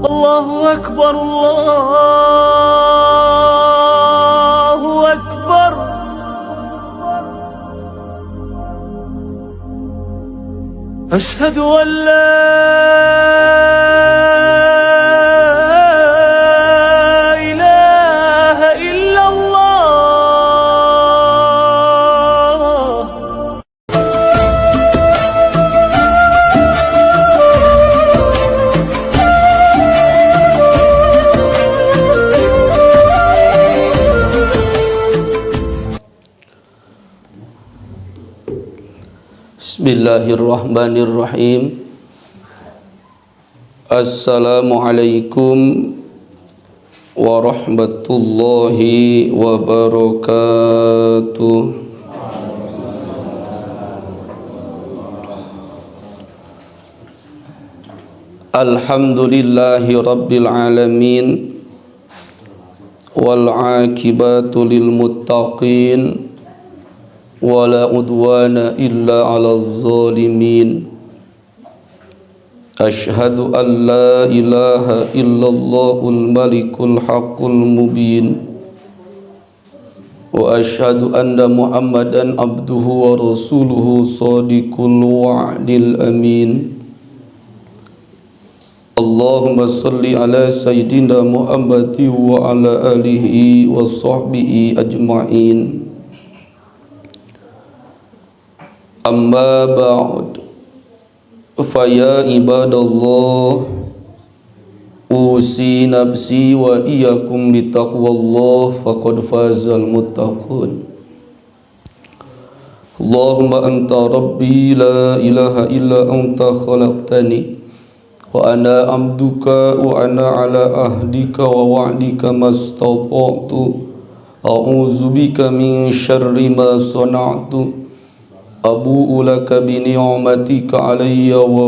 Allahu Akbar, Allahu Akbar. Asyhadu an la ilaha illallah. Bismillahirrahmanirrahim. Assalamualaikum warahmatullahi wabarakatuh. Alhamdulillahi rabbil alamin, wal aqibatu lil muttaqin, wala udwana illa 'alal zalimin. Asyhadu an la ilaha illallahul malikul haqqul mubin, wa asyhadu anna Muhammadan abduhu wa rasuluhu shadiqul wa'dil amin. Allahumma salli ala sayyidina Muhammadin wa ala alihi wa sahbihi ajma'in. Amma ba'd, faya ibadallah, usi nafsi wa iyyakum bitaqwallah, faqad fazal muttaqun. Allahumma anta rabbi la ilaha illa anta khalaqtani wa ana abduka wa ana ala ahdika wa wa'dika mastata'tu, a'udzu bika min syarri ma sana'tu, abu'u laka bi ni'matika alayya wa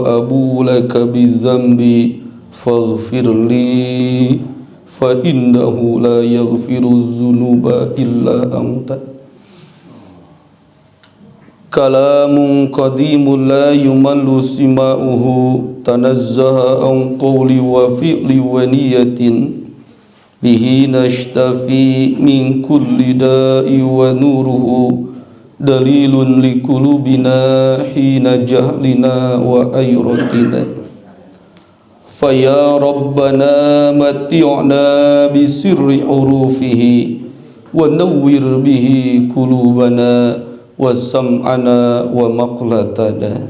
abu'u laka bi dhanbi faghfir li fa innahu la yaghfiru dhunuba illa anta. Kalamun qadimun la yumallu sima'uhu, tanazzaha an qawli wa fi'li wa niyatin, bihi nashtafi min kulli da'i wa nuruhu dalilun likulubina hina jahlina wa ayratina. Faya Rabbana mati'na bisirri hurufihi wa nawwir bihi kulubana wa sam'ana wa maqlatana.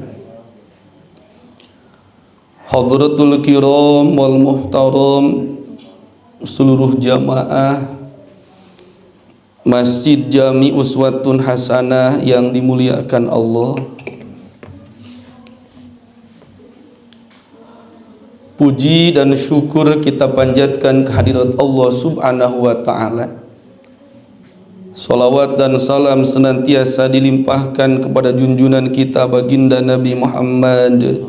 Hadratul kiram wal muhtaram, seluruh jamaah Masjid Jami Uswatun Hasanah yang dimuliakan Allah. Puji dan syukur kita panjatkan kehadirat Allah subhanahu wa ta'ala. Salawat dan salam senantiasa dilimpahkan kepada junjungan kita baginda Nabi Muhammad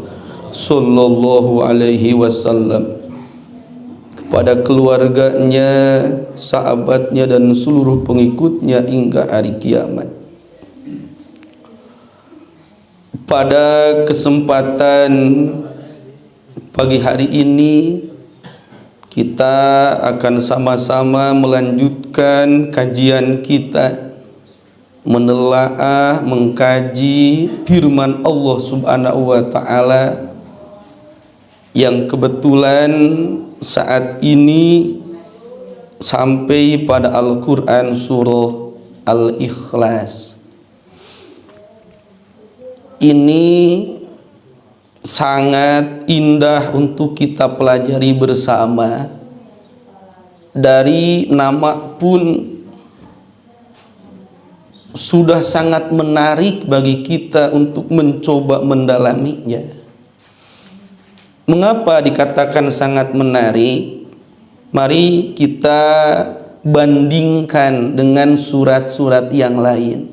sallallahu alaihi wasallam, pada keluarganya, sahabatnya dan seluruh pengikutnya hingga hari kiamat. Pada kesempatan pagi hari ini kita akan sama-sama melanjutkan kajian kita, menelaah, mengkaji firman Allah subhanahu wa ta'ala yang kebetulan saat ini sampai pada Al-Quran surah Al-Ikhlas. Ini sangat indah untuk kita pelajari bersama. Dari nama pun sudah sangat menarik bagi kita untuk mencoba mendalaminya. Mengapa dikatakan sangat menarik? Mari kita bandingkan dengan surat-surat yang lain.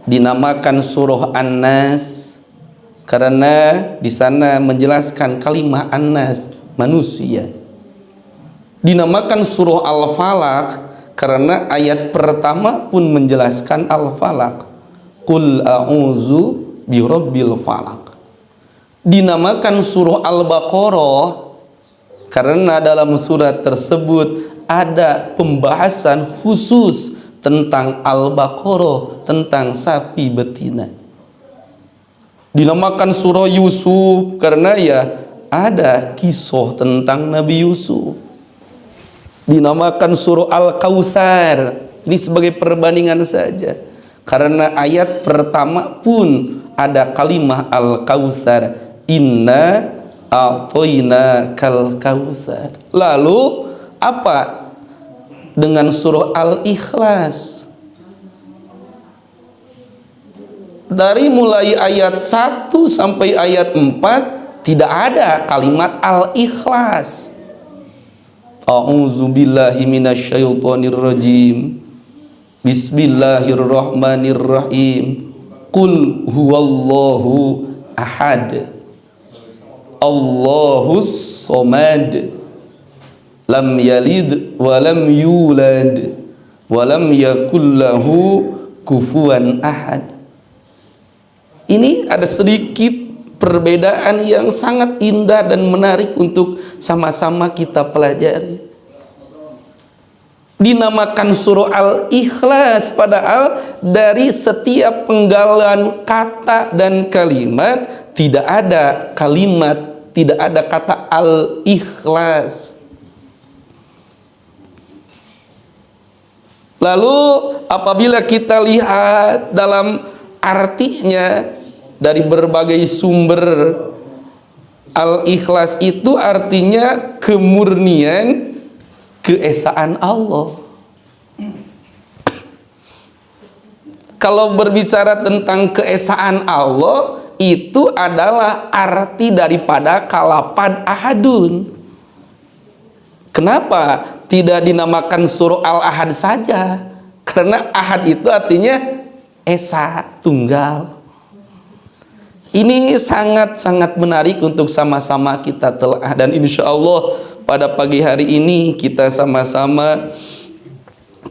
Dinamakan surah An-Nas karena di sana menjelaskan kalimat An-Nas, manusia. Dinamakan surah Al-Falaq karena ayat pertama pun menjelaskan Al-Falaq. Qul a'udzu birabbil falaq. dinamakan surah Al-Baqarah karena dalam surat tersebut ada pembahasan khusus tentang Al-Baqarah, tentang sapi betina. Dinamakan surah Yusuf karena ya ada kisah tentang Nabi Yusuf. Dinamakan surah Al-Kautsar, ini sebagai perbandingan saja, karena ayat pertama pun ada kalimah Al-Kautsar, inna a'toina kal kautsar. Lalu apa dengan surah Al-Ikhlas? Dari mulai ayat 1 sampai ayat 4 tidak ada kalimat Al-Ikhlas. A'udzu billahi minasyaitonir rajim. Bismillahirrahmanirrahim. Qul huwallahu ahad. Allahus somad. Lam yalid wa lam yulad wa lam yakul lahu kufuwan ahad. Ini ada sedikit perbedaan yang sangat indah dan menarik untuk sama-sama kita pelajari. Dinamakan surah Al-Ikhlas padahal dari setiap penggalan kata dan kalimat tidak ada kata Al-Ikhlas. Lalu apabila kita lihat dalam artinya dari berbagai sumber, Al-Ikhlas itu artinya kemurnian keesaan Allah. Kalau berbicara tentang keesaan Allah, itu adalah arti daripada kalapan ahadun. Kenapa tidak dinamakan surah Al-Ahad saja? Karena ahad itu artinya esa, tunggal. Ini sangat-sangat menarik untuk sama-sama kita telah, dan insya Allah pada pagi hari ini kita sama-sama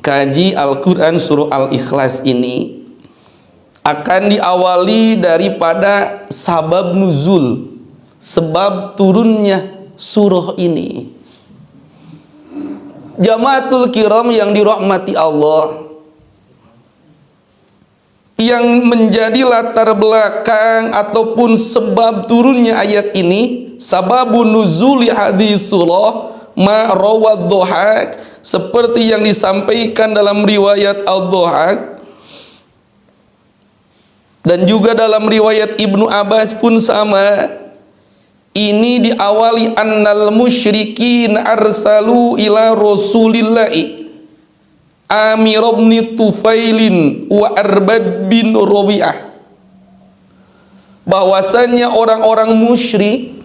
kaji Al-Quran surah Al-Ikhlas ini. Akan diawali daripada sabab nuzul, sebab turunnya surah ini. Jamaatul kiram yang dirahmati Allah, yang menjadi latar belakang ataupun sebab turunnya ayat ini, sababun nuzuli hadis surah ma rawad Dhahak, seperti yang disampaikan dalam riwayat Al-Dhahak dan juga dalam riwayat Ibnu Abbas pun sama. Ini diawali annal musyrikin arsalu ila rasulillahi Amir bin Tufailin wa Arbad bin Rabi'ah, bahwasanya orang-orang musyrik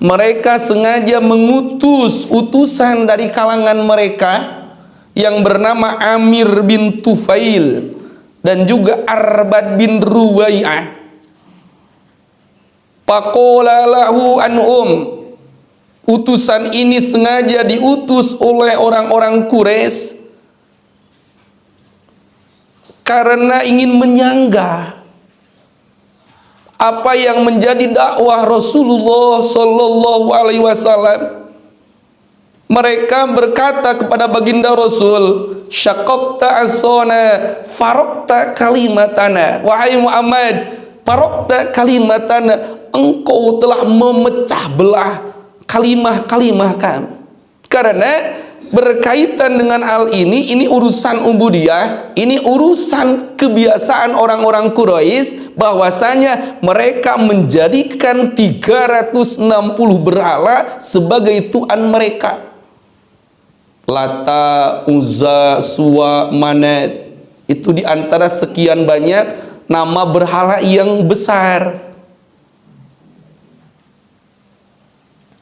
mereka sengaja mengutus utusan dari kalangan mereka yang bernama Amir bin Tufail dan juga Arbad bin Rabi'ah. Faqala lahu anhum, utusan ini sengaja diutus oleh orang-orang Quraisy karena ingin menyanggah apa yang menjadi dakwah Rasulullah sallallahu alaihi wasallam. Mereka berkata kepada baginda Rasul, syaqaqta asona faraqta kalimatana, wahai Muhammad, faraqta kalimatana, engkau telah memecah belah kalimah-kalimah kami. Karena berkaitan dengan hal ini urusan ubudiyah, ini urusan kebiasaan orang-orang Quraisy, bahwasanya mereka menjadikan 360 berhala sebagai Tuhan mereka. Lata, Uzza, Suwa, Manat, itu diantara sekian banyak nama berhala yang besar.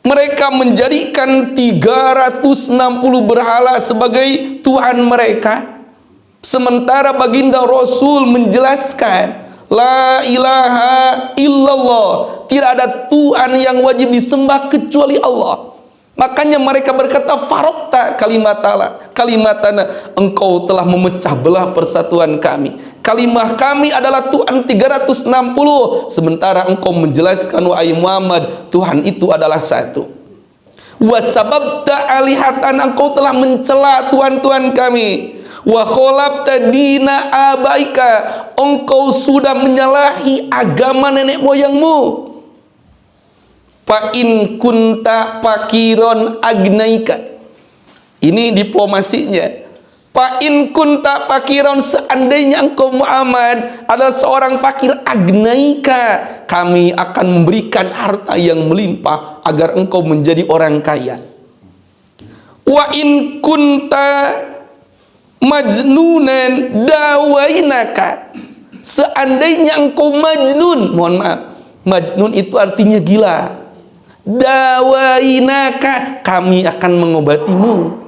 Mereka menjadikan 360 berhala sebagai Tuhan mereka. Sementara baginda Rasul menjelaskan, la ilaha illallah, tidak ada Tuhan yang wajib disembah kecuali Allah. Makanya mereka berkata, farokta kalimatana, engkau telah memecah belah persatuan kami. Kalimah kami adalah Tuhan 360. Sementara engkau menjelaskan wahai Muhammad, Tuhan itu adalah satu. Wasababta alihatan, engkau telah mencela Tuhan-Tuhan kami. Wa kholabta dina abaika, engkau sudah menyalahi agama nenek moyangmu. Fa in kunta fakiron agnaika. Ini diplomasinya. Fa in kunta fakiron, seandainya engkau Muhammad adalah seorang fakir, agnaika, kami akan memberikan harta yang melimpah agar engkau menjadi orang kaya. Wa in kunta majnunan dawainaka, seandainya engkau majnun, mohon maaf, majnun itu artinya gila, dawainaka, kami akan mengobatimu.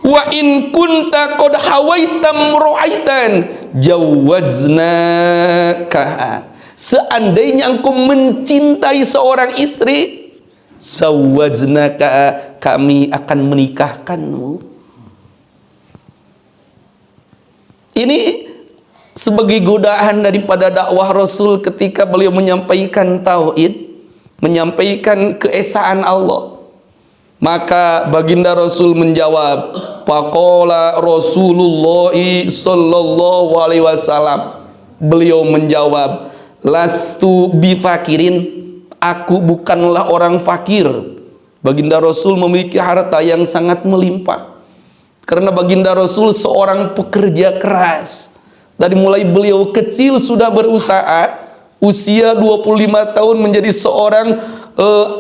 Wa in kunta qad hawaitam ru'aitan jawaznaka, seandainya engkau mencintai seorang istri, jawaznaka, kami akan menikahkanmu. Ini sebagai godaan daripada dakwah Rasul ketika beliau menyampaikan tauhid, menyampaikan keesaan Allah. Maka baginda Rasul menjawab, faqala Rasulullah sallallahu alaihi wasallam, beliau menjawab, lastu bifakirin, aku bukanlah orang fakir. Baginda Rasul memiliki harta yang sangat melimpah, karena baginda Rasul seorang pekerja keras. Dari mulai beliau kecil sudah berusaha, usia 25 tahun menjadi seorang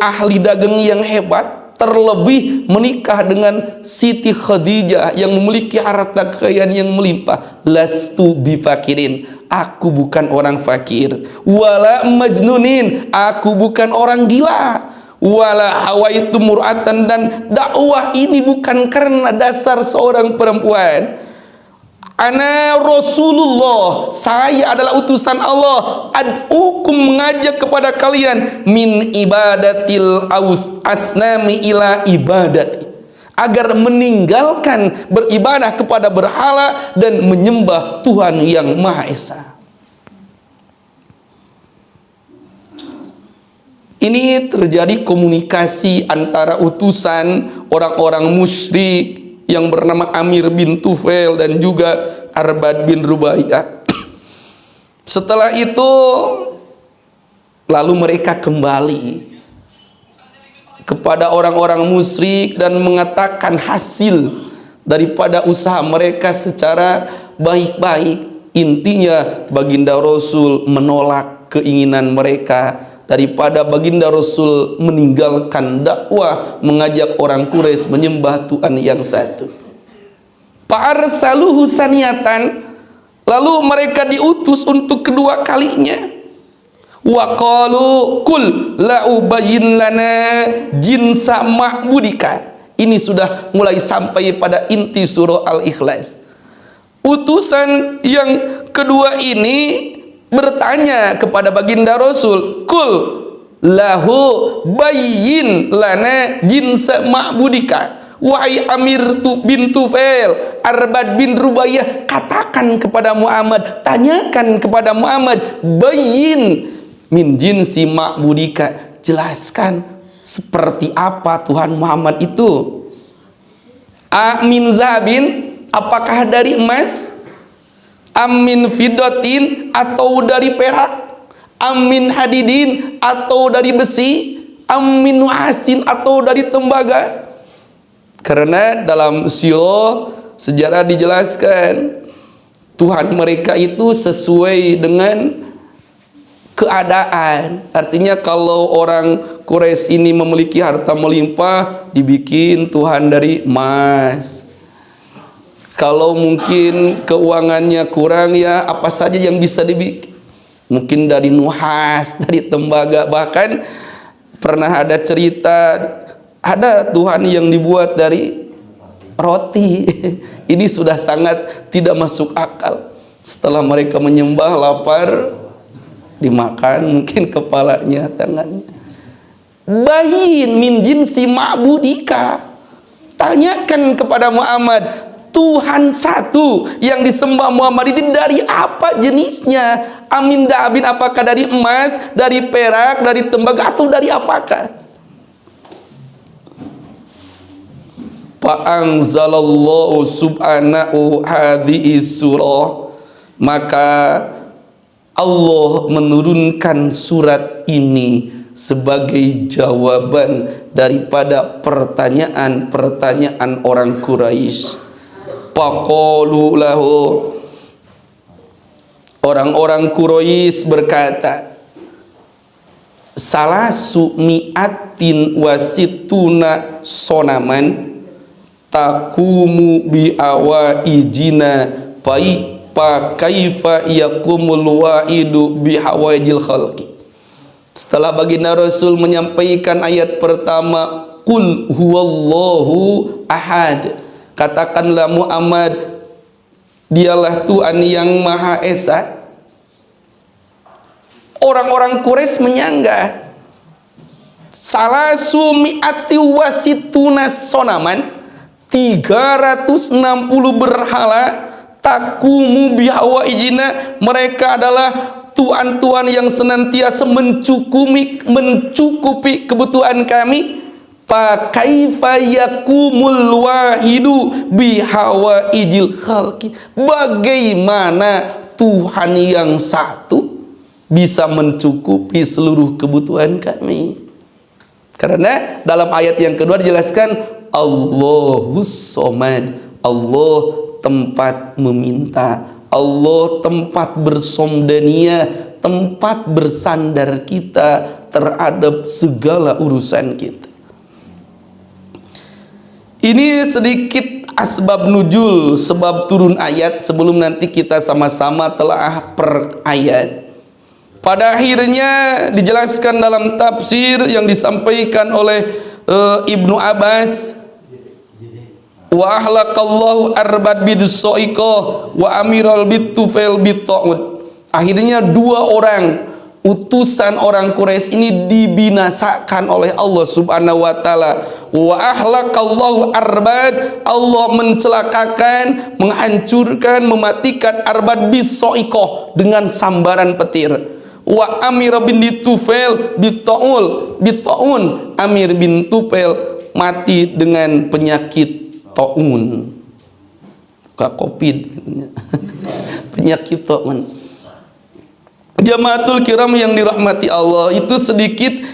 ahli dagang yang hebat. Terlebih menikah dengan Siti Khadijah yang memiliki harta kekayaan yang melimpah. Lastu bifakirin, aku bukan orang fakir. Wala majnunin, aku bukan orang gila. Wala hawaitu mur'atan, dan dakwah ini bukan karena dasar seorang perempuan. Ana Rasulullah, saya adalah utusan Allah. Ad'ukum, mengajak kepada kalian, min ibadatil asnami ila ibadati, agar meninggalkan beribadah kepada berhala dan menyembah Tuhan yang Maha Esa. Ini terjadi komunikasi antara utusan orang-orang musyrik yang bernama Amir bin Tufail dan juga Arbad bin Rubaiyah. Setelah itu lalu mereka kembali kepada orang-orang musyrik dan mengatakan hasil daripada usaha mereka secara baik-baik. Intinya baginda Rasul menolak keinginan mereka daripada baginda Rasul meninggalkan dakwah mengajak orang Quraisy menyembah Tuhan yang satu. Fa'arsaluhu saniyatan, lalu mereka diutus untuk kedua kalinya. Wa qalu kul la ubayyin lana jinsa ma'budika. Ini sudah mulai sampai pada inti surah Al-Ikhlas. Utusan yang kedua ini bertanya kepada baginda Rasul, kul lahu bayyin lana jinsa ma'budika. Wahai Amir bin Tufail, Arbad bin Rubaiyah, katakan kepada Muhammad, tanyakan kepada Muhammad, bayyin min jinsi ma'budika, jelaskan seperti apa Tuhan Muhammad itu. Amin zabin, apakah dari emas? Amin fidotin, atau dari perak? Amin hadidin, atau dari besi? Amin nuasin, atau dari tembaga? Karena dalam sirah sejarah dijelaskan Tuhan mereka itu sesuai dengan keadaan. Artinya kalau orang Quraisy ini memiliki harta melimpah, dibikin Tuhan dari emas. Kalau mungkin keuangannya kurang, ya apa saja yang bisa dibikin, mungkin dari nuhas, dari tembaga. Bahkan pernah ada cerita, ada Tuhan yang dibuat dari roti. Ini sudah sangat tidak masuk akal. Setelah mereka menyembah, lapar, dimakan mungkin kepalanya, tangannya. Bayin min jinsi ma'budika, tanyakan kepada Muhammad Tuhan satu yang disembah Muhammad itu dari apa jenisnya? Amin dabin, apakah dari emas, dari perak, dari tembaga, atau dari apakah? Fa'anzalallahu subhanahu hadhihi surah, maka Allah menurunkan surat ini sebagai jawaban daripada pertanyaan-pertanyaan orang Quraisy. Faqalu lahu, orang-orang Quraisy berkata, salasu mi'atin wasituna sonaman takumu bi awaijina fa kaifa yakumul waidu bi hawaijil khalqi. Setelah baginda Rasul menyampaikan ayat pertama, qul huwallahu ahad, katakanlah Muhammad, dialah Tuhan yang Maha Esa. Orang-orang Quraisy menyanggah, salasu mi'ati wasituna sonaman, 360 berhala, takumu bihawaijina, mereka adalah tuan-tuan yang senantiasa mencukupi kebutuhan kami. Fa kaifa yakumul wahidu bihawaijil khalqi, bagaimana Tuhan yang satu bisa mencukupi seluruh kebutuhan kami? Karena dalam ayat yang kedua dijelaskan Allahus somad, Allah tempat meminta, Allah tempat bersomdania, tempat bersandar kita terhadap segala urusan kita. Ini sedikit asbab nuzul, sebab turun ayat, sebelum nanti kita sama-sama telaah per ayat. Pada akhirnya dijelaskan dalam tafsir yang disampaikan oleh Ibnu Abbas, wa ahlaqallahu arbad bidsoiko wa amiral bitufel bit'ud. Akhirnya dua orang utusan orang Quraisy ini dibinasakan oleh Allah Subhanahu wa taala. Wa ahlaqallahu arbad, Allah mencelakakan, menghancurkan, mematikan arbad bisoiko dengan sambaran petir. Wa amir bin Tufel bit'un, Amir bin Tufel mati dengan penyakit taun, bukan covid, penyakit taun. Jamaatul kiram yang dirahmati Allah, itu sedikit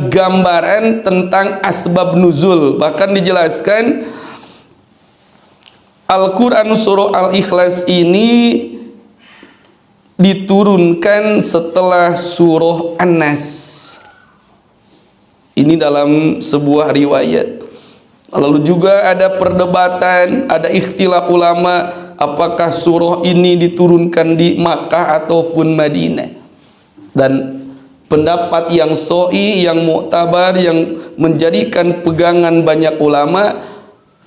gambaran tentang asbab nuzul. Bahkan dijelaskan Al-Quran surah Al-Ikhlas ini diturunkan setelah surah An-Nas. Ini dalam sebuah riwayat. Lalu juga ada perdebatan, ada ikhtilaf ulama, apakah surah ini diturunkan di Makkah ataupun Madinah. Dan pendapat yang sahih, yang muktabar, yang menjadikan pegangan banyak ulama,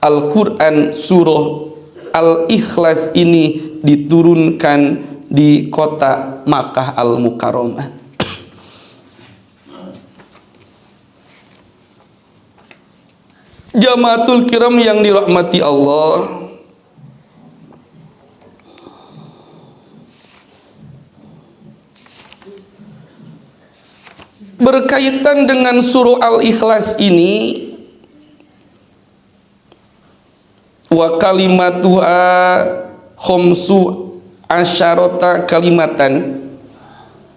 Al-Quran surah Al-Ikhlas ini diturunkan di kota Makkah Al-Mukarramah. Jamaatul kiram yang dirahmati Allah, berkaitan dengan surah Al-Ikhlas ini, wa kalimatuha khomsu asyarota kalimatan.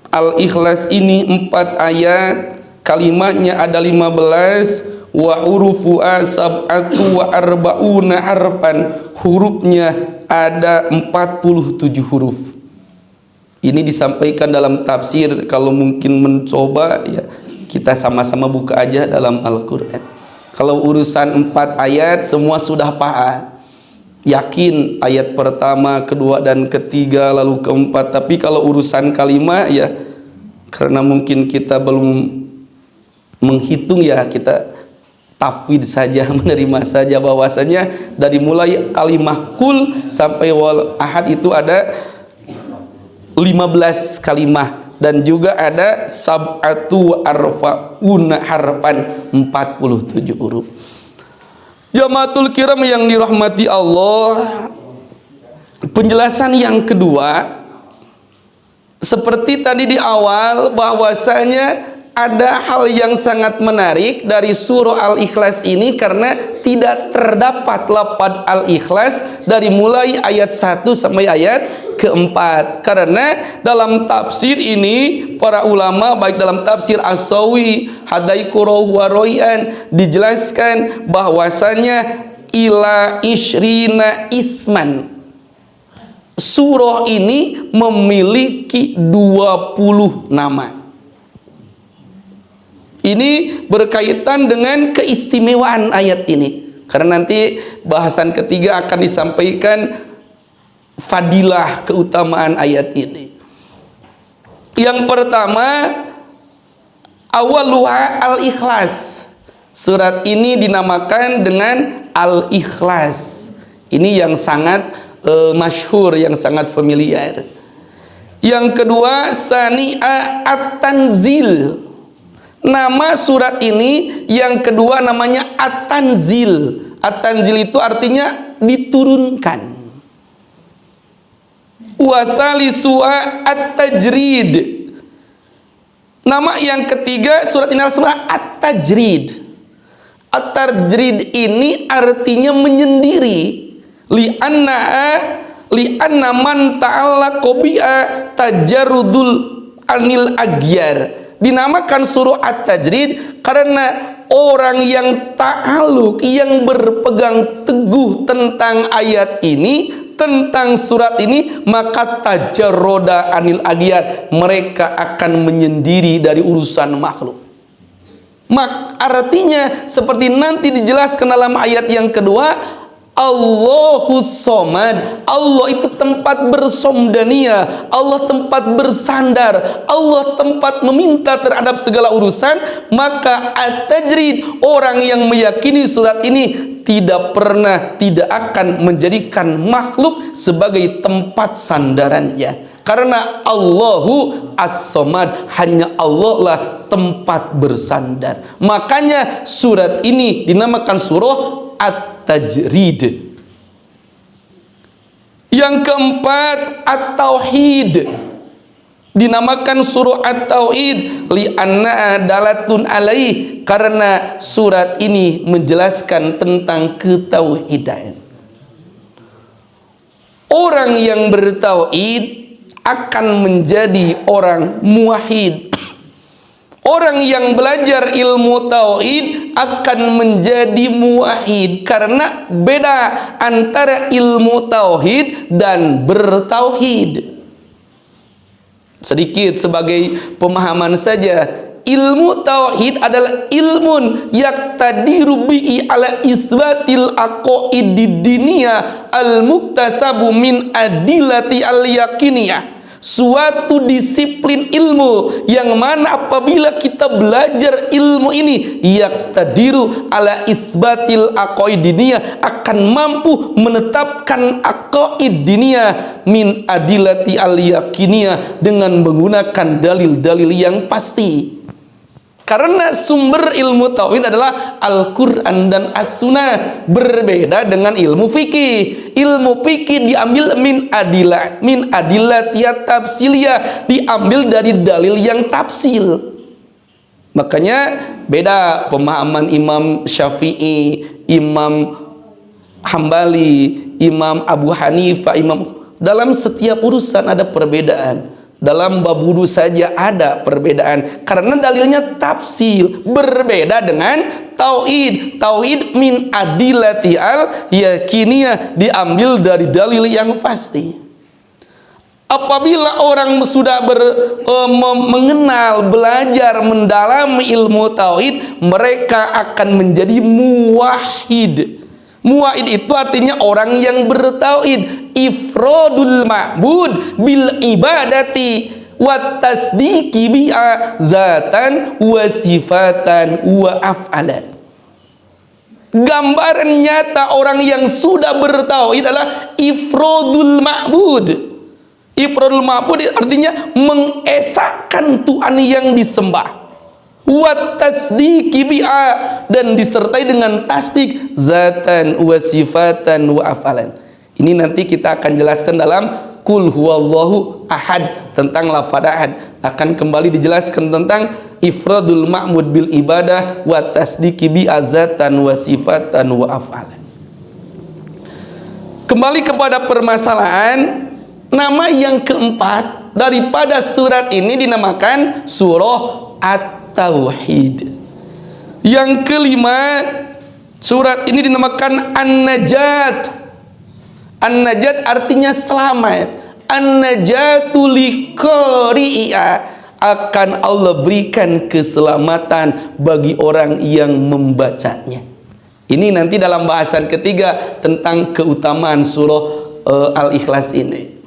Al-Ikhlas ini 4 ayat, kalimatnya ada 15, wa hurufu sab'atu wa arba'una harfan, hurufnya ada 47 huruf. Ini disampaikan dalam tafsir. Kalau mungkin mencoba, ya kita sama-sama buka aja dalam Al-Quran. Kalau urusan 4 ayat semua sudah paham, yakin ayat pertama, kedua dan ketiga, lalu keempat. Tapi kalau urusan kalimat, ya karena mungkin kita belum menghitung, ya kita tafwid saja, menerima saja bahwasanya dari mulai kalimah kul sampai wal ahad itu ada 15 kalimah, dan juga ada sab'atu arfa'una harfan, 47 huruf. Jamaatul kiram yang dirahmati Allah, penjelasan yang kedua seperti tadi di awal, bahwasanya ada hal yang sangat menarik dari surah Al-Ikhlas ini karena tidak terdapat lafaz Al-Ikhlas dari mulai ayat 1 sampai ayat keempat. Karena dalam tafsir ini para ulama baik dalam tafsir As-Sawi, Hadaiqurah wa Royan dijelaskan bahwasanya ila isyrina isman. Surah ini memiliki 20 nama. Ini berkaitan dengan keistimewaan ayat ini. Karena nanti bahasan ketiga akan disampaikan fadilah keutamaan ayat ini. Yang pertama, awaluha al-ikhlas. Surat ini dinamakan dengan al-ikhlas. Ini yang sangat masyhur, yang sangat familiar. Yang kedua, sani'a at-tanzil. Nama surat ini yang kedua namanya At-Tanzil. At-Tanzil itu artinya diturunkan. Wasalisu'a At-Tajrid. Nama yang ketiga surat ini adalah surat At-Tajrid. At-Tajrid ini artinya menyendiri. Li'anna man ta'allaqa bi'a tajarrudul anil agyar. Dinamakan surah At-Tajrid karena orang yang ta'aluk, yang berpegang teguh tentang ayat ini, tentang surat ini, maka tajarroda anil agyar, mereka akan menyendiri dari urusan makhluk. Artinya seperti nanti dijelaskan dalam ayat yang kedua, Allahus Somad. Allah itu tempat bersomdania, Allah tempat bersandar, Allah tempat meminta terhadap segala urusan. Maka At-Tajrid, orang yang meyakini surat ini tidak akan menjadikan makhluk sebagai tempat sandarannya. Karena Allahu As-Somad, hanya Allah lah tempat bersandar. Makanya surat ini dinamakan surah At-Tajrid. Yang keempat, At-Tauhid. Dinamakan surah At-Tauhid li'anna dalatun alaih, karena surat ini menjelaskan tentang ketauhidan. Orang yang bertauhid akan menjadi orang muwahhid. Orang yang belajar ilmu tauhid akan menjadi muwahhid, karena beda antara ilmu tauhid dan bertauhid. Sedikit sebagai pemahaman saja, ilmu tauhid adalah ilmun yaqtadiru bihi ala isbatil aqaidid diniyah al-muktasabu min adillati al-yaqiniyah. Suatu disiplin ilmu yang mana apabila kita belajar ilmu ini yaqtadiru ala isbatil aqaid diniyah, akan mampu menetapkan aqaid diniyah min adillati al yaqiniyah dengan menggunakan dalil-dalil yang pasti. Karena sumber ilmu tauhid adalah Al-Quran dan As-Sunnah, berbeda dengan ilmu fikih. Ilmu fikih diambil min adillatiyat tafsiliyah, diambil dari dalil yang tafsil. Makanya beda pemahaman Imam Syafi'i, Imam Hambali, Imam Abu Hanifah, dalam setiap urusan ada perbedaan. Dalam bab wudu saja ada perbedaan karena dalilnya tafsil, berbeda dengan tauhid. Tauhid min adillati al yakiniyah, diambil dari dalil yang pasti. Apabila orang sudah mengenal, belajar, mendalami ilmu tauhid, mereka akan menjadi muwahhid. Muwahhid itu artinya orang yang bertauhid, ifradul ma'bud bil ibadati wa tasdiqi bi'a zatan wa sifatan wa af'alan. Gambaran nyata orang yang sudah bertauhid adalah ifradul ma'bud. Ifradul ma'bud artinya mengesahkan Tuhan yang disembah, wa tasdiqi bi'a, dan disertai dengan tasdik zatan wa sifatan wa afalan. Ini nanti kita akan jelaskan dalam Qul huwallahu ahad, tentang lafaz ahad. Akan kembali dijelaskan tentang ifradul ma'mud bil ibadah wa tasdiqi bi azatan wa sifatan wa af'alan. Kembali kepada permasalahan, nama yang keempat daripada surat ini dinamakan surah At-Tauhid. Yang kelima, surat ini dinamakan An-Najat. An-Najat artinya selamat. An-Najatu liqari'a, akan Allah berikan keselamatan bagi orang yang membacanya. Ini nanti dalam bahasan ketiga tentang keutamaan surah Al-Ikhlas ini.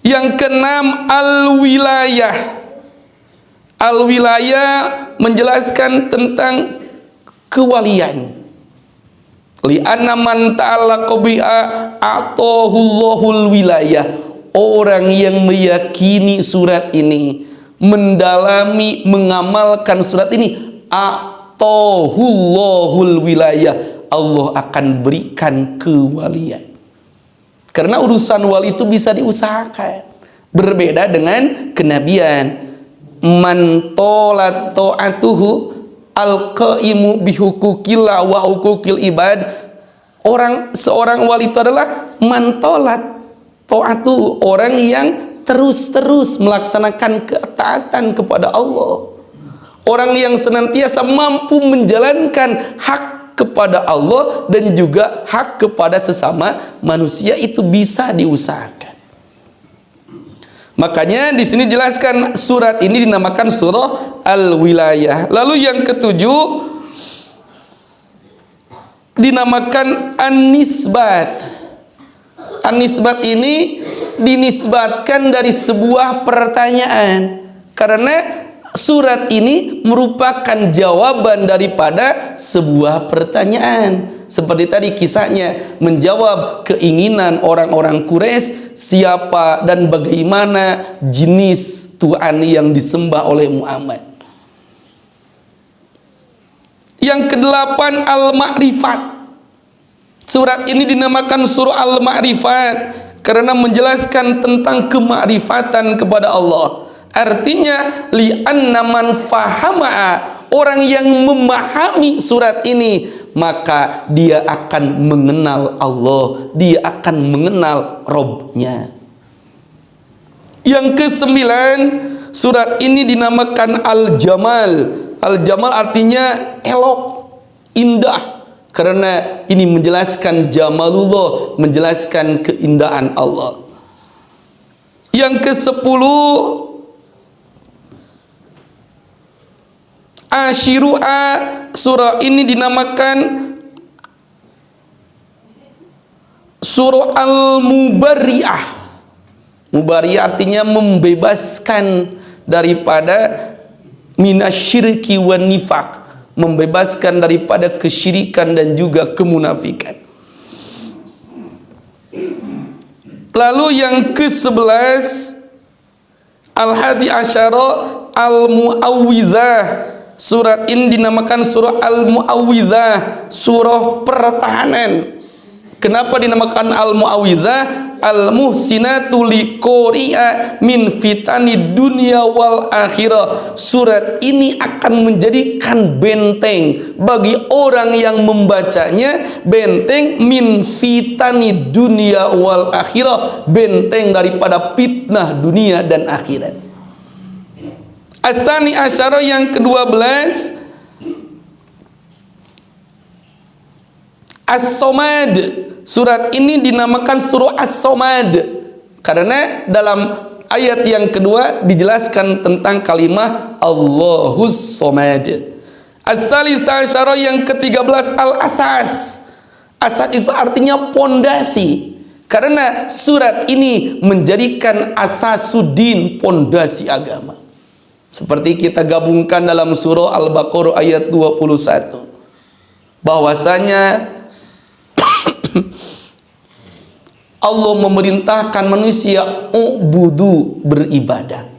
Yang keenam, Al-Wilayah. Al-Wilayah menjelaskan tentang kewalian. Li'anna man ta'allaqa bi'a a'tahullahul wilayah. Orang yang meyakini surat ini, mendalami, mengamalkan surat ini, a'tahullahul wilayah, Allah akan berikan kewalian. Karena urusan wali itu bisa diusahakan. Berbeda dengan kenabian. Man tolat ta'atuhu al-qaimu bihukukillah wa hukukil ibad. Seorang wali itu adalah mantolat ta'atu, orang yang terus-terus melaksanakan ketaatan kepada Allah, orang yang senantiasa mampu menjalankan hak kepada Allah dan juga hak kepada sesama manusia, itu bisa diusahakan. Makanya di sini jelaskan surat ini dinamakan surah Al-Wilayah. Lalu yang ketujuh dinamakan An-Nisbat. An-Nisbat ini dinisbatkan dari sebuah pertanyaan, karena surat ini merupakan jawaban daripada sebuah pertanyaan. Seperti tadi kisahnya, menjawab keinginan orang-orang Quraisy, siapa dan bagaimana jenis Tuhan yang disembah oleh Muhammad. Yang kedelapan, Al-Ma'rifat. Surat ini dinamakan surah Al-Ma'rifat karena menjelaskan tentang kemakrifatan kepada Allah. Artinya li'anna man fahama'a, orang yang memahami surat ini, maka dia akan mengenal Allah, dia akan mengenal Rabb-Nya. Yang kesembilan, surat ini dinamakan Al-Jamal. Al-Jamal artinya elok, indah, karena ini menjelaskan jamalullah, menjelaskan keindahan Allah. Yang ke-10, Ashiru'a, surah ini dinamakan surah Al-Mubarri'ah. Mubarri'ah artinya membebaskan daripada minasyirki wan nifaq, membebaskan daripada kesyirikan dan juga kemunafikan. Lalu yang ke-11, Al-Hadi Asyara, Al-Mu'awwidhah. Surat ini dinamakan surah Al-Mu'awwidhah, surah pertahanan. Kenapa dinamakan Al-Mu'awwidhah? Al-Muhsinatu liqari'a min fitani dunya wal akhirah. Surat ini akan menjadikan benteng bagi orang yang membacanya, benteng min fitani dunya wal akhirah, benteng daripada fitnah dunia dan akhirat. As-Tsani Asyara, yang ke-12, As-Somad. Surat ini dinamakan surah As-Somad karena dalam ayat yang kedua dijelaskan tentang kalimat Allahus Somad. As-Salis Asyara, yang ke-13, Al-Asas. Asas itu artinya pondasi, karena surat ini menjadikan asasuddin, pondasi agama. Seperti kita gabungkan dalam surah Al-Baqarah ayat 21, bahwasanya Allah memerintahkan manusia ubudu, beribadah.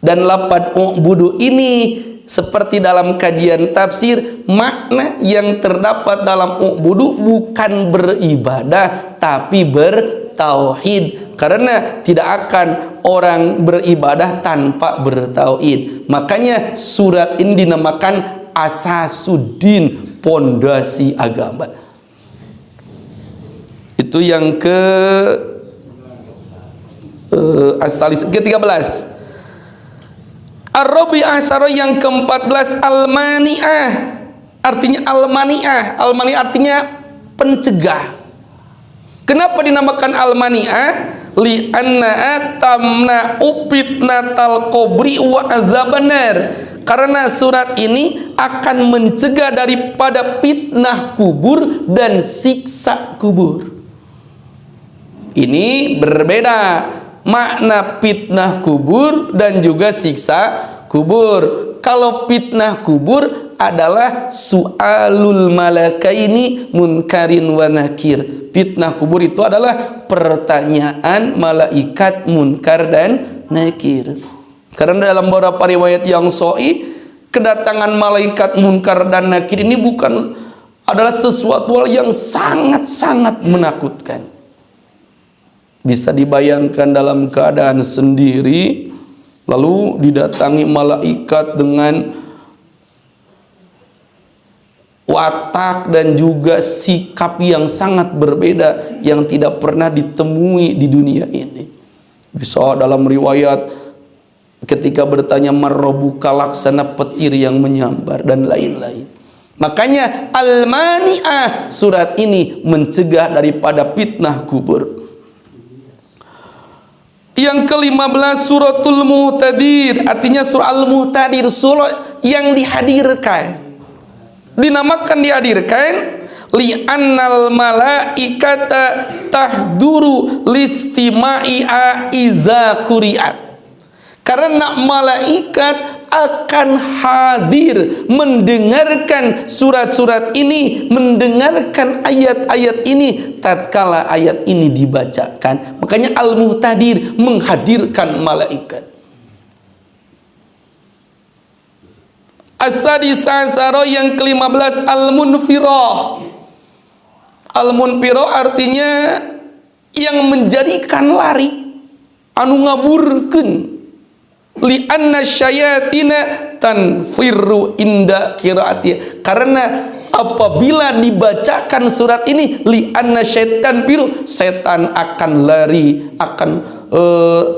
Dan lafaz u'budu ini seperti dalam kajian tafsir, makna yang terdapat dalam u'budu bukan beribadah tapi bertauhid, karena tidak akan orang beribadah tanpa bertauhid. Makanya surat ini dinamakan Asasuddin, pondasi agama. Itu yang ke-13. Ar-Rabi'ah Asyara yang ke-14, Al-Mani'ah. Artinya Al-Mani'ah. Al-Mani'ah artinya pencegah. Kenapa dinamakan Al-Mani'ah? Li'anna tamna'u fitnatal qabri wa azabannar. Karena surat ini akan mencegah daripada fitnah kubur dan siksa kubur. Ini berbeda makna fitnah kubur dan juga siksa kubur. Kalau fitnah kubur adalah su'alul malakaini munkarin wa nakir. Fitnah kubur itu adalah pertanyaan malaikat munkar dan nakir. Karena dalam beberapa riwayat yang sahih, kedatangan malaikat munkar dan nakir ini bukan adalah sesuatu hal yang sangat-sangat menakutkan. Bisa dibayangkan dalam keadaan sendiri, lalu didatangi malaikat dengan watak dan juga sikap yang sangat berbeda yang tidak pernah ditemui di dunia ini. Bisa dalam riwayat ketika bertanya marrobuka, laksana petir yang menyambar dan lain-lain. Makanya Al-Mani'ah, surat ini mencegah daripada fitnah kubur. Yang ke-15 suratul Muhtadir, artinya surah Al-Muhtadir, surah yang dihadirkan. Dinamakan dihadirkan li'annal malaikata tahduru listima'i'a iza quri'at. Karena malaikat akan hadir mendengarkan surat-surat ini, mendengarkan ayat-ayat ini tatkala ayat ini dibacakan. Makanya Al-Muhtadir, menghadirkan malaikat. As-sadis asyara yang ke-15 Al-Munfirah. Al-Munfirah artinya yang menjadikan lari, anu ngaburkeun. Li'anna syayatina tanfirru inda qiraati. Karena apabila dibacakan surat ini, li'anna syaitan biru, setan akan lari, akan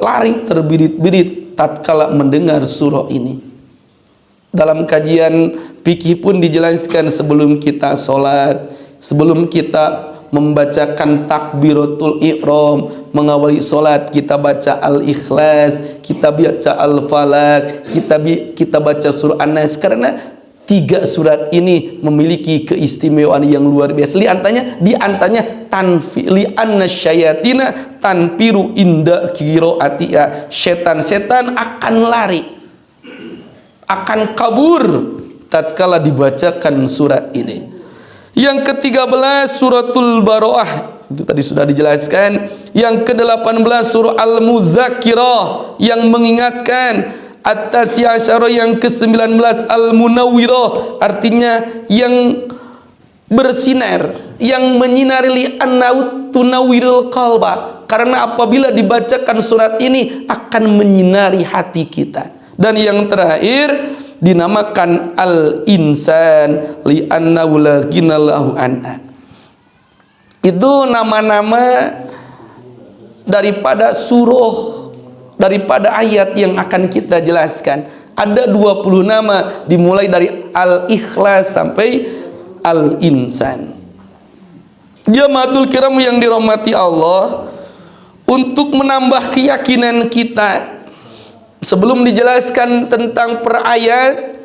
lari terbirit-birit tatkala mendengar surah ini. Dalam kajian fikih pun dijelaskan, sebelum kita sholat, sebelum kita membacakan takbiratul ihram, mengawali sholat, kita baca Al-Ikhlas, kita baca Al-Falaq, kita baca surah An-Nas. Karena 3 surat ini memiliki keistimewaan yang luar biasa. Di antaranya tanfili anna syayatina tanfiru inda qiraatiha. Setan-setan akan lari, akan kabur tatkala dibacakan surat ini. Yang ke-13 suratul Baroah, itu tadi sudah dijelaskan. Yang ke-18 surah Al-Mudzakirah, yang mengingatkan. At-Tasya Asyara yang ke-19 Al-Munawwirah, artinya yang bersinar, yang menyinari, li'annahu tunawwirul qalba. Karena apabila dibacakan surat ini akan menyinari hati kita. Dan yang terakhir dinamakan Al-Insan li'annahu la ghinalahu anha. Itu nama-nama daripada surah, daripada ayat yang akan kita jelaskan. Ada 20 nama, dimulai dari Al-Ikhlas sampai Al-Insan. Jamaatul kiram yang dirahmati Allah, untuk menambah keyakinan kita, sebelum dijelaskan tentang per ayat,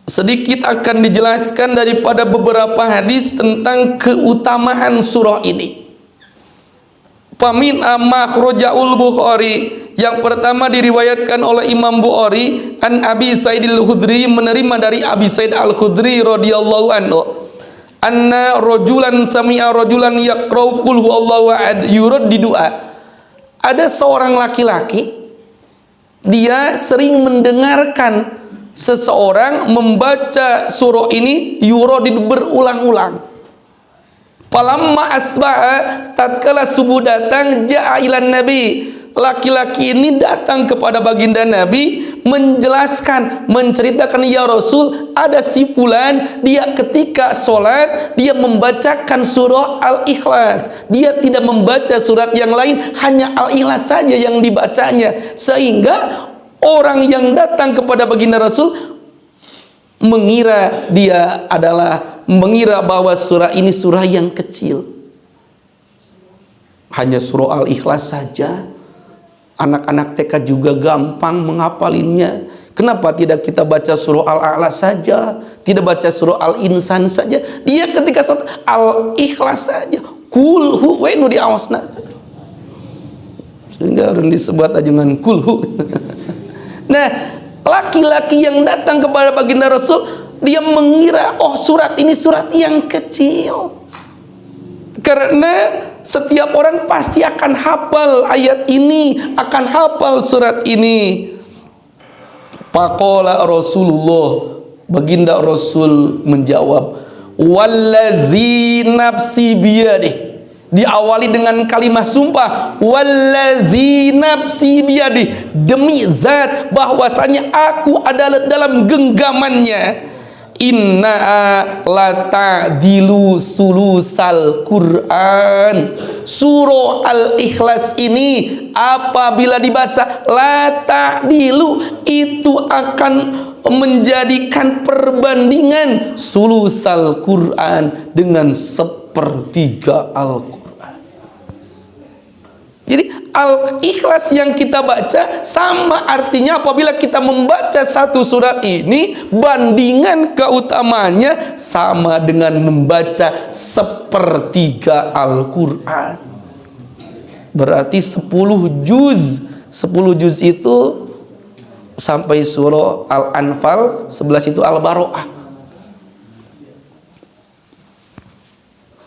sedikit akan dijelaskan daripada beberapa hadis tentang keutamaan surah ini. Famin makhrajaul Bukhari, yang pertama diriwayatkan oleh Imam Bukhari an Abi Sa'id al-Khudri, menerima dari Abi Sa'id al-Khudri radhiyallahu anhu, anna rajulan sami'a rajulan yaqra'u qul huwallahu ahad yuraddidu. Ada seorang laki-laki dia sering mendengarkan seseorang membaca surah ini yuradid berulang-ulang. Falamma asbaha, tatkala subuh datang, ja'a ilan nabi, laki-laki ini datang kepada baginda Nabi menjelaskan, menceritakan, ya Rasul, ada si fulan, dia ketika sholat dia membacakan surah Al-Ikhlas, dia tidak membaca surat yang lain, hanya Al-Ikhlas saja yang dibacanya, sehingga orang yang datang kepada baginda Rasul mengira bahwa surah ini surah yang kecil, hanya surah Al-Ikhlas saja. Anak-anak TK juga gampang menghafalinnya. Kenapa tidak kita baca surah Al-A'la saja, tidak baca surah Al-Insan saja? Dia ketika Al-Ikhlas saja, kulhu wenu di awasna, sehingga orang disebut dengan kulhu. Nah, laki-laki yang datang kepada baginda Rasul, dia mengira, oh surat ini surat yang kecil. Karena setiap orang pasti akan hafal ayat ini, akan hafal surat ini. Faqala Rasulullah, baginda Rasul menjawab, wallazi nafsi biyadih. Diawali dengan kalimat sumpah, wallazi nafsi biyadih, demi zat bahwasanya aku adalah dalam genggamannya. Inna la ta'dilu sulusal Quran. Surah Al-Ikhlas ini apabila dibaca la ta'dilu, itu akan menjadikan perbandingan sulusal Quran dengan sepertiga Al-Quran. Jadi Al-Ikhlas yang kita baca sama artinya apabila kita membaca satu surat ini, bandingan keutamanya sama dengan membaca sepertiga Al-Quran. Berarti 10 juz. 10 juz itu sampai surah Al-Anfal, 11 itu Al-Baro'ah.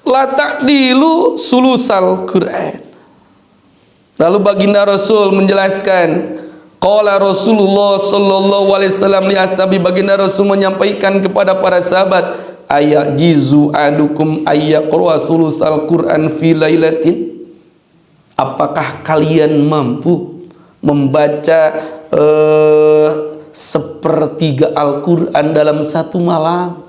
La ta'dilu sulusal Quran. Lalu baginda Rasul menjelaskan, qala Rasulullah sallallahu alaihi wasallam li ashabi, baginda Rasul menyampaikan kepada para sahabat, ayajizu adukum ayyaqra sulusal Quran fi lailatin. Apakah kalian mampu membaca sepertiga Al-Quran dalam satu malam?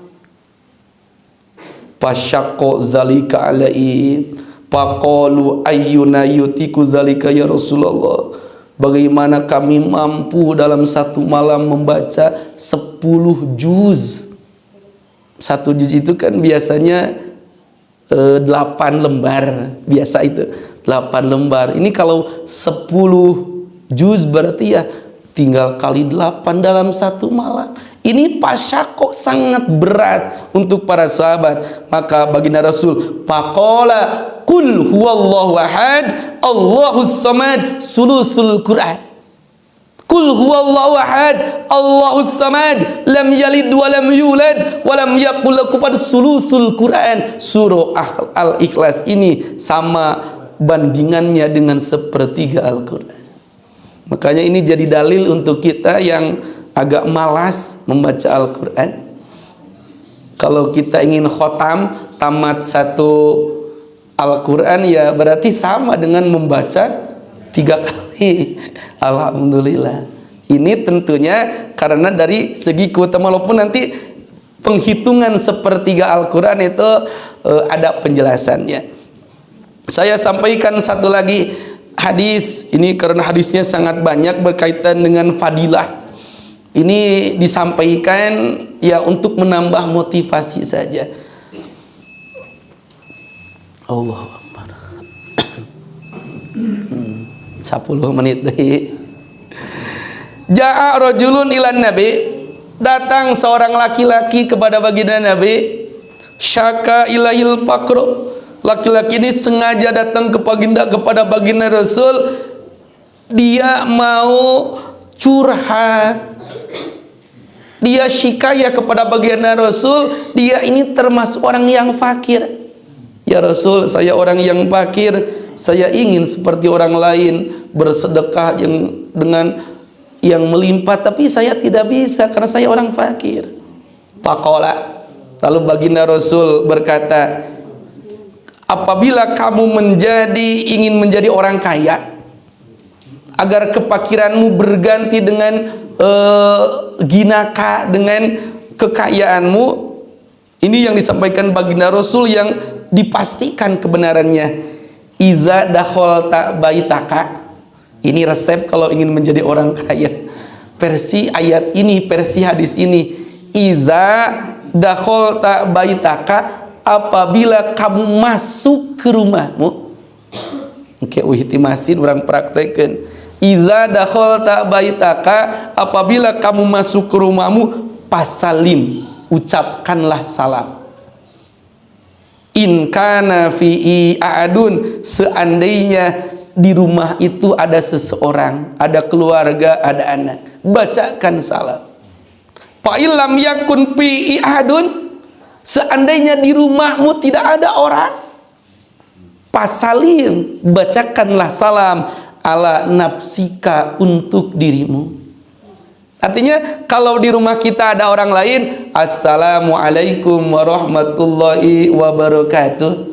Fasyaqqa zalika alaihi, faqalu ayyuna yutiku zalika ya Rasulullah. Bagaimana kami mampu dalam satu malam membaca 10 juz. Satu juz itu kan biasanya 8 lembar, biasa itu 8 lembar. Ini kalau 10 juz berarti ya tinggal kali 8 dalam satu malam. Ini pasyaqo, sangat berat untuk para sahabat. Maka baginda Rasul faqala qul huwallahu ahad Allahus samad sulusul Quran. Qul huwallahu ahad Allahus samad lam yalid wa lam yulad wa lam yakul lahu kufuwan sulusul Quran. Surah Al-Ikhlas ini sama bandingannya dengan sepertiga Al-Quran. Makanya ini jadi dalil untuk kita yang agak malas membaca Al-Quran. Kalau kita ingin khotam tamat satu Al-Quran, ya berarti sama dengan membaca 3 kali. Alhamdulillah. Ini tentunya karena dari segi keutamaan, walaupun nanti penghitungan sepertiga Al-Quran itu ada penjelasannya. Saya sampaikan satu lagi hadis ini karena hadisnya sangat banyak berkaitan dengan fadilah. Ini disampaikan ya untuk menambah motivasi saja. Allahu Akbar. 10 menit deh. Ja'a rajulun ilan nabi, datang seorang laki-laki kepada baginda Nabi, syaka ilahil faqr. Laki-laki ini sengaja datang kepada baginda Rasul, dia mau curhat. Dia syikayah kepada baginda Rasul, dia ini termasuk orang yang fakir. Ya Rasul, saya orang yang fakir, saya ingin seperti orang lain bersedekah dengan yang melimpah, tapi saya tidak bisa karena saya orang fakir. Faqala, lalu baginda Rasul berkata, apabila kamu ingin menjadi orang kaya, agar kefakiranmu berganti dengan ginaka, dengan kekayaanmu, ini yang disampaikan baginda Rasul yang dipastikan kebenarannya. Iza dakhalta baitaka, ini resep kalau ingin menjadi orang kaya. Versi ayat ini, versi hadis ini, iza dakhalta baitaka, apabila kamu masuk ke rumahmu. Oke, uhtimasin orang praktekkan. Iza dakhalta baitaka, apabila kamu masuk ke rumahmu, pasalim, ucapkanlah salam. In kana fi'i a'adun, seandainya di rumah itu ada seseorang, ada keluarga, ada anak, bacakan salam. Fa illam yakun fi'i a'adun, seandainya di rumahmu tidak ada orang, pasalin, bacakanlah salam ala nafsika, untuk dirimu. Artinya kalau di rumah kita ada orang lain, assalamualaikum warahmatullahi wabarakatuh.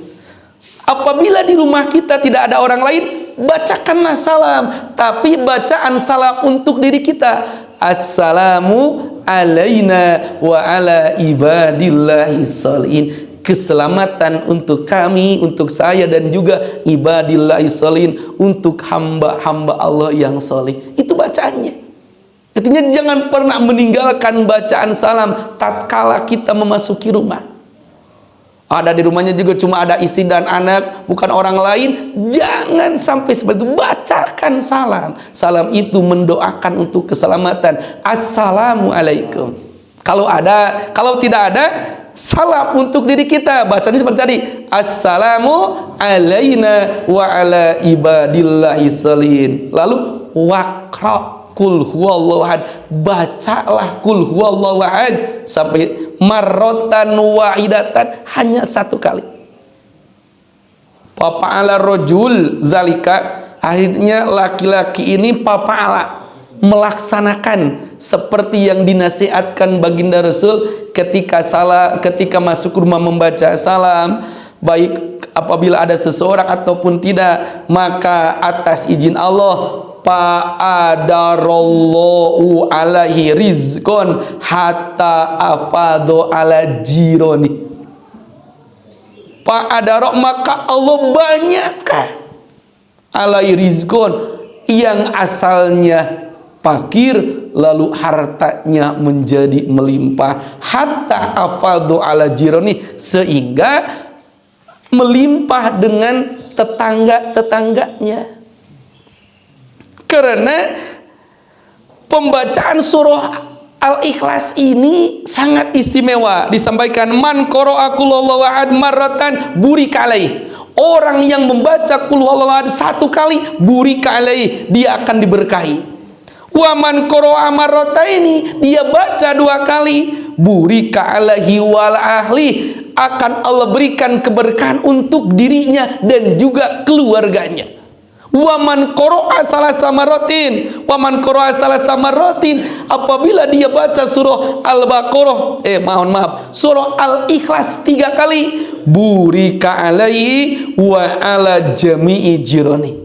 Apabila di rumah kita tidak ada orang lain, bacakanlah salam, tapi bacaan salam untuk diri kita. Assalamu alaina wa ala ibadillahi sholihin. Keselamatan untuk kami, untuk saya dan juga ibadillahi sholihin, untuk hamba-hamba Allah yang soleh. Itu bacaannya. Artinya jangan pernah meninggalkan bacaan salam tatkala kita memasuki rumah. Ada di rumahnya juga cuma ada istri dan anak, bukan orang lain, jangan sampai seperti itu. Bacakan salam. Salam itu mendoakan untuk keselamatan. Assalamualaikum. Kalau ada, kalau tidak ada, salam untuk diri kita. Bacanya seperti tadi, assalamu alaina wa ala ibadillahi sholihin. Lalu waqra kul huwallahu ahad, bacalah kul huwallahu ahad sampai marrotan wahidatan, hanya satu kali. Papa'ala rojul zalika, akhirnya laki-laki ini papa'ala, melaksanakan seperti yang dinasihatkan baginda Rasul ketika masuk rumah membaca salam, baik apabila ada seseorang ataupun tidak, maka atas izin Allah fa'adarallahu alaihi rizqon hatta afado ala jironi. Fa'adarok, maka Allah banyakkan alaihi rizqon, yang asalnya fakir lalu hartanya menjadi melimpah, hatta afado ala jironi, sehingga melimpah dengan tetangga-tetangganya. Karena pembacaan surah Al-Ikhlas ini sangat istimewa. Disampaikan man qara'a qul huwallahu ahad marratan burika alaihi. Orang yang membaca qul huwallahu ahad satu kali, burika alaihi, dia akan diberkahi. Wa man qara'a marrataini, dia baca dua kali, burika alaihi wal ahli, akan Allah berikan keberkahan untuk dirinya dan juga keluarganya. Waman qara'a salasa maratin, waman qara'a salasa maratin, apabila dia baca surah Al-Baqarah, surah Al-Ikhlas 3 kali, burika alaihi wa ala jami'i jirani,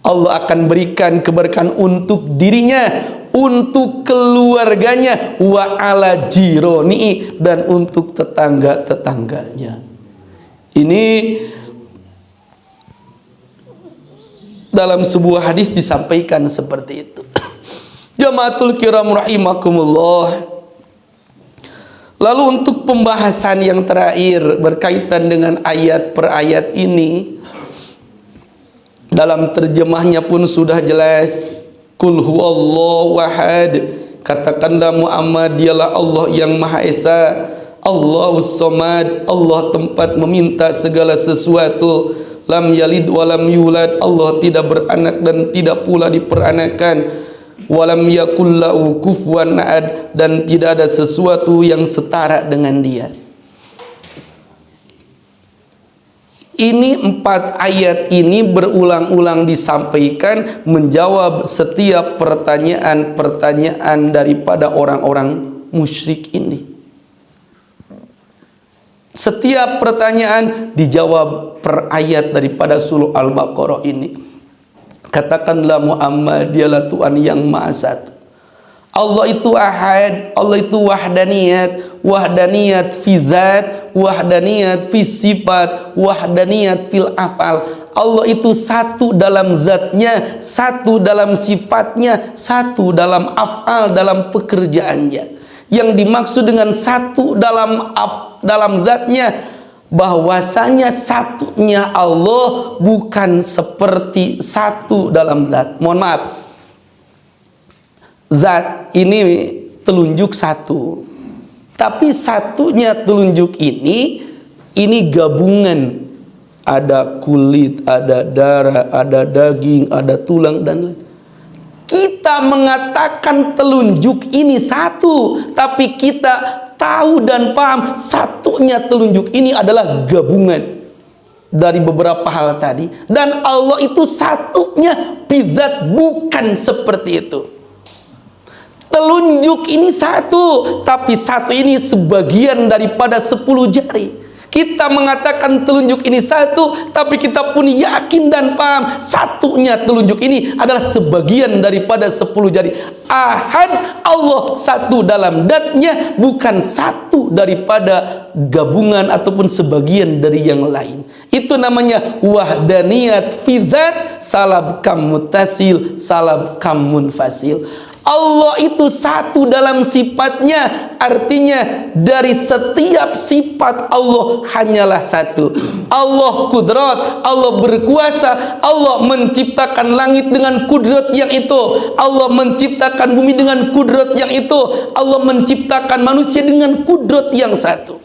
Allah akan berikan keberkahan untuk dirinya, untuk keluarganya, wa ala jirani, dan untuk tetangga-tetangganya. Ini dalam sebuah hadis disampaikan seperti itu. Jamaatul kiram rahimakumullah. Lalu untuk pembahasan yang terakhir berkaitan dengan ayat per ayat ini, dalam terjemahnya pun sudah jelas, kul huwallahu ahad, katakanlah Muhammad, dialah Allah yang Maha Esa, Allahus Samad, Allah tempat meminta segala sesuatu, lam yalid walam yulad, Allah tidak beranak dan tidak pula diperanakan, walam yakul lahu kufuwan ahad, dan tidak ada sesuatu yang setara dengan dia. Ini 4 ayat ini berulang-ulang disampaikan menjawab setiap pertanyaan-pertanyaan daripada orang-orang musyrik ini. Setiap pertanyaan dijawab per ayat daripada surah Al-Baqarah ini. Katakanlah Muhammad, dialah Tuhan yang Maha Satu. Allah itu ahad, Allah itu wahdaniyat, wahdaniyat fi zat, wahdaniyat fi sifat, wahdaniyat fil afal. Allah itu satu dalam zatnya, satu dalam sifatnya, satu dalam afal, dalam pekerjaannya. Yang dimaksud dengan satu dalam zatnya, bahwasanya satunya Allah bukan seperti satu dalam zat. Mohon maaf, zat ini telunjuk satu, tapi satunya telunjuk ini gabungan, ada kulit, ada darah, ada daging, ada tulang dan lain. Kita mengatakan telunjuk ini satu, tapi kita tahu dan paham satunya telunjuk ini adalah gabungan dari beberapa hal tadi. Dan Allah itu satunya bizat, bukan seperti itu. Telunjuk ini satu, tapi satu ini sebagian daripada 10 jari. Kita mengatakan telunjuk ini satu, tapi kita pun yakin dan paham satunya telunjuk ini adalah sebagian daripada 10 jari. Ahad, Allah satu dalam zatnya, bukan satu daripada gabungan ataupun sebagian dari yang lain. Itu namanya wahdaniyat fi dzat, salab kam muttasil, salab kam munfasil. Allah itu satu dalam sifatnya, artinya dari setiap sifat Allah hanyalah satu. Allah kudrat, Allah berkuasa, Allah menciptakan langit dengan kudrat yang itu, Allah menciptakan bumi dengan kudrat yang itu, Allah menciptakan manusia dengan kudrat yang satu.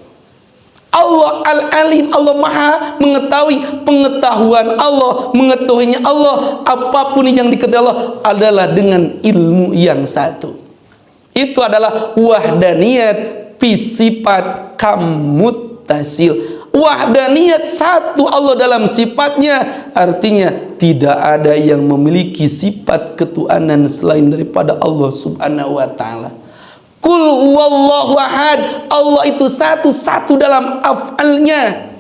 Allah Al-Alim, Allah Maha mengetahui, pengetahuan Allah, mengetahuinya Allah, apapun yang diketahui Allah adalah dengan ilmu yang satu. Itu adalah wahdaniyat fi sifat kam muttasil. Wahdaniyat satu Allah dalam sifatnya, artinya tidak ada yang memiliki sifat ketuhanan selain daripada Allah Subhanahu wa taala. Qul huwallahu ahad, Allah itu satu dalam af'alnya.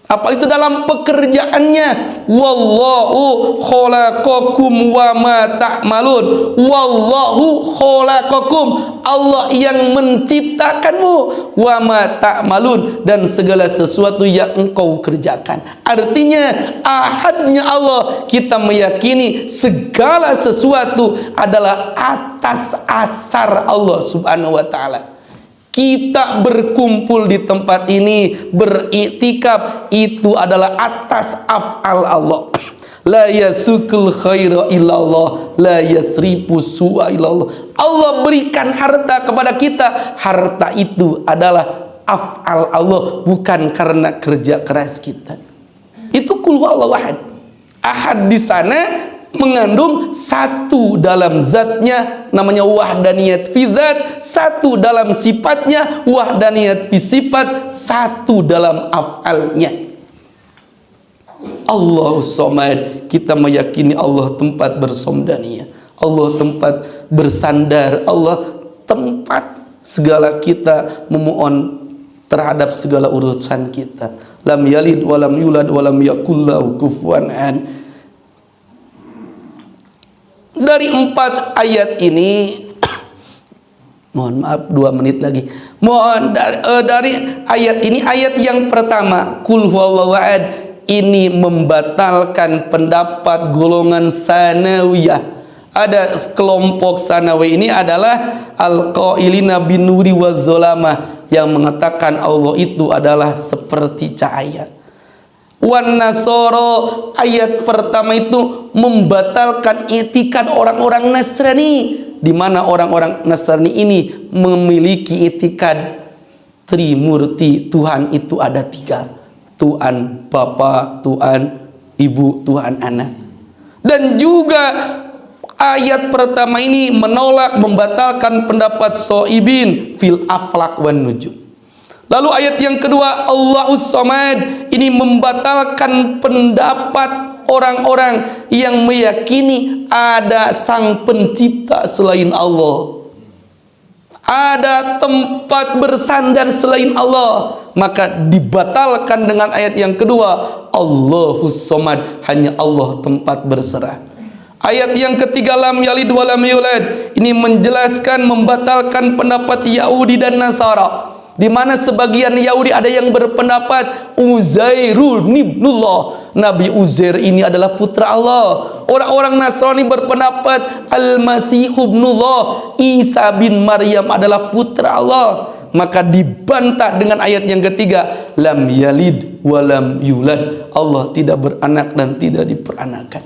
Apa itu dalam pekerjaannya? Wallahu khalaqakum wa ma ta'malun. Wallahu khalaqakum, Allah yang menciptakanmu, wa ma ta'malun, dan segala sesuatu yang engkau kerjakan. Artinya ahadnya Allah, kita meyakini segala sesuatu adalah atas asar Allah Subhanahu wa taala. Kita berkumpul di tempat ini, beriktikaf, itu adalah atas af'al Allah. La yasukul khaira illallah, la yasrifu su'a illallah. Allah berikan harta kepada kita, harta itu adalah af'al Allah, bukan karena kerja keras kita. Itu qul huwallahu ahad. Ahad di sana mengandung satu dalam zatnya, namanya wahdaniyat fi zat, satu dalam sifatnya, wahdaniyat fi sifat, satu dalam af'alnya. Allahus Samad, kita meyakini Allah tempat bersomdania, Allah tempat bersandar, Allah tempat segala kita memohon terhadap segala urusan kita. Lam yalid walam yulad walam yakul lahu kufuwan ahad. Dari 4 ayat ini mohon maaf 2 menit lagi. Dari ayat ini, ayat yang pertama qul huwallahu ahad, ini membatalkan pendapat golongan sanawiyah. Ada kelompok sanawi ini adalah al-qailina bin nuri waz zalamah, yang mengatakan Allah itu adalah seperti cahaya. Wan Nasoro, ayat pertama itu membatalkan etikat orang-orang Nasrani, di mana orang-orang Nasrani ini memiliki etikat Trimurti, Tuhan itu ada 3, Tuhan Bapa, Tuhan Ibu, Tuhan Anak. Dan juga ayat pertama ini menolak, membatalkan pendapat Soibin fil aflak wan nujum. Lalu ayat yang kedua, Allahus Samad, ini membatalkan pendapat orang-orang yang meyakini ada sang pencipta selain Allah, ada tempat bersandar selain Allah. Maka dibatalkan dengan ayat yang kedua, Allahus Samad, hanya Allah tempat berserah. Ayat yang ketiga, lam yalid wa lam yulad, ini menjelaskan, membatalkan pendapat Yahudi dan Nasara, di mana sebagian Yahudi ada yang berpendapat Uzairun ibnullah, Nabi Uzair ini adalah putra Allah. Orang-orang Nasrani berpendapat Al-Masih ibnullah, Isa bin Maryam adalah putra Allah. Maka dibantah dengan ayat yang ketiga, lam yalid wa lam yulad, Allah tidak beranak dan tidak diperanakan.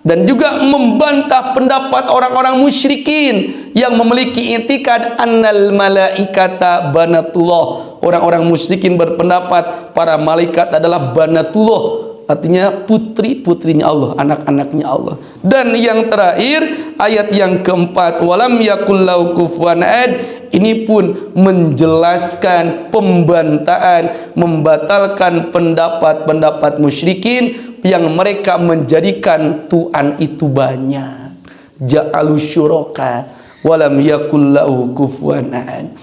Dan juga membantah pendapat orang-orang musyrikin yang memiliki i'tikad annal malaikata banatullah. Orang-orang musyrikin berpendapat para malaikat adalah banatullah, artinya putri-putrinya Allah, anak-anaknya Allah. Dan yang terakhir, ayat yang keempat, walam yakul lahu kufuwan ahad, ini pun menjelaskan pembantahan, membatalkan pendapat-pendapat musyrikin yang mereka menjadikan Tuhan itu banyak. Ja'alu syuraka walam yakul lahu kufuwan ahad.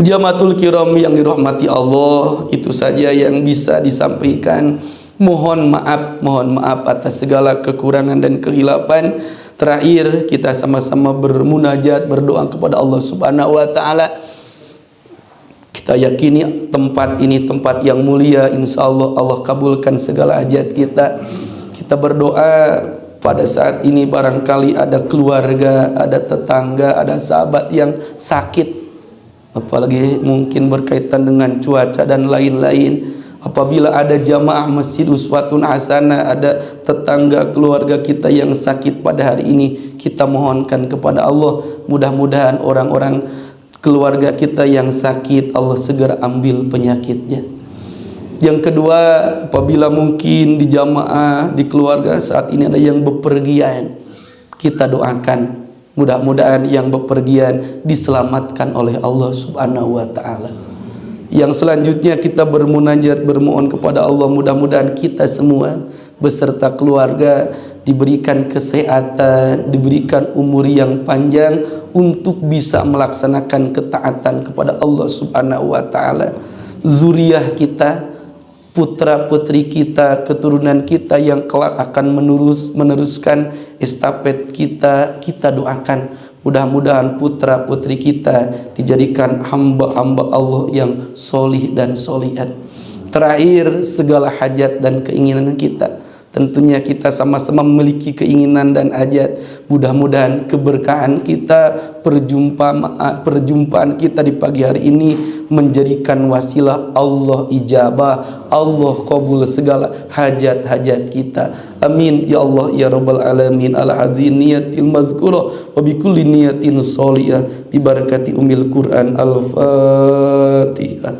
Jamatul kiram yang dirahmati Allah, itu saja yang bisa disampaikan. Mohon maaf atas segala kekurangan dan kehilafan. Terakhir, kita sama-sama bermunajat, berdoa kepada Allah Subhanahu wa taala. Kita yakini tempat ini tempat yang mulia, insya Allah Allah kabulkan segala hajat kita. Kita berdoa pada saat ini, barangkali ada keluarga, ada tetangga, ada sahabat yang sakit, apalagi mungkin berkaitan dengan cuaca dan lain-lain. Apabila ada jamaah Masjid Uswatun Hasanah, ada tetangga keluarga kita yang sakit pada hari ini, kita mohonkan kepada Allah, mudah-mudahan orang-orang keluarga kita yang sakit Allah segera ambil penyakitnya. Yang kedua, apabila mungkin di jamaah, di keluarga saat ini ada yang bepergian, kita doakan mudah-mudahan yang bepergian diselamatkan oleh Allah Subhanahu wa taala. Yang selanjutnya kita bermunajat, bermohon kepada Allah, mudah-mudahan kita semua beserta keluarga diberikan kesehatan, diberikan umur yang panjang untuk bisa melaksanakan ketaatan kepada Allah Subhanahu wa taala. Zuriyah kita, putra-putri kita, keturunan kita yang kelak akan meneruskan estafet kita, kita doakan mudah-mudahan putra-putri kita dijadikan hamba-hamba Allah yang solih dan solihat. Terakhir, segala hajat dan keinginan kita, tentunya kita sama-sama memiliki keinginan dan hajat. Mudah-mudahan keberkahan kita, perjumpaan kita di pagi hari ini menjadikan wasilah Allah ijabah, Allah qabul segala hajat-hajat kita. Amin ya Allah ya rabbal alamin. Ala hadhihi niyatil mazkurah wa bi kulli niyatin sholihah bi barakati umil Quran. Al-Fatihah.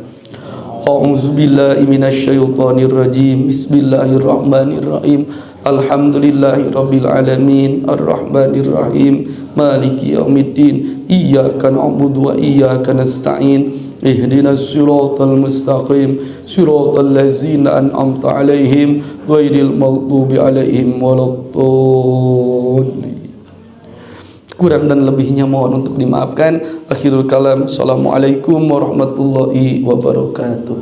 A'udzu billahi minasyaitonir rajim. Bismillahirrahmanirrahim. Alhamdulillahi rabbil alamin, arrahmanir rahim, maliki yaumiddin, iyyaka na'budu wa iyyaka nasta'in, ihdinas siratal mustaqim, siratal ladzina an'amta 'alaihim ghairil maghdubi 'alaihim waladdallin. Kurang dan lebihnya mohon untuk dimaafkan. Akhirul kalam, assalamualaikum warahmatullahi wabarakatuh.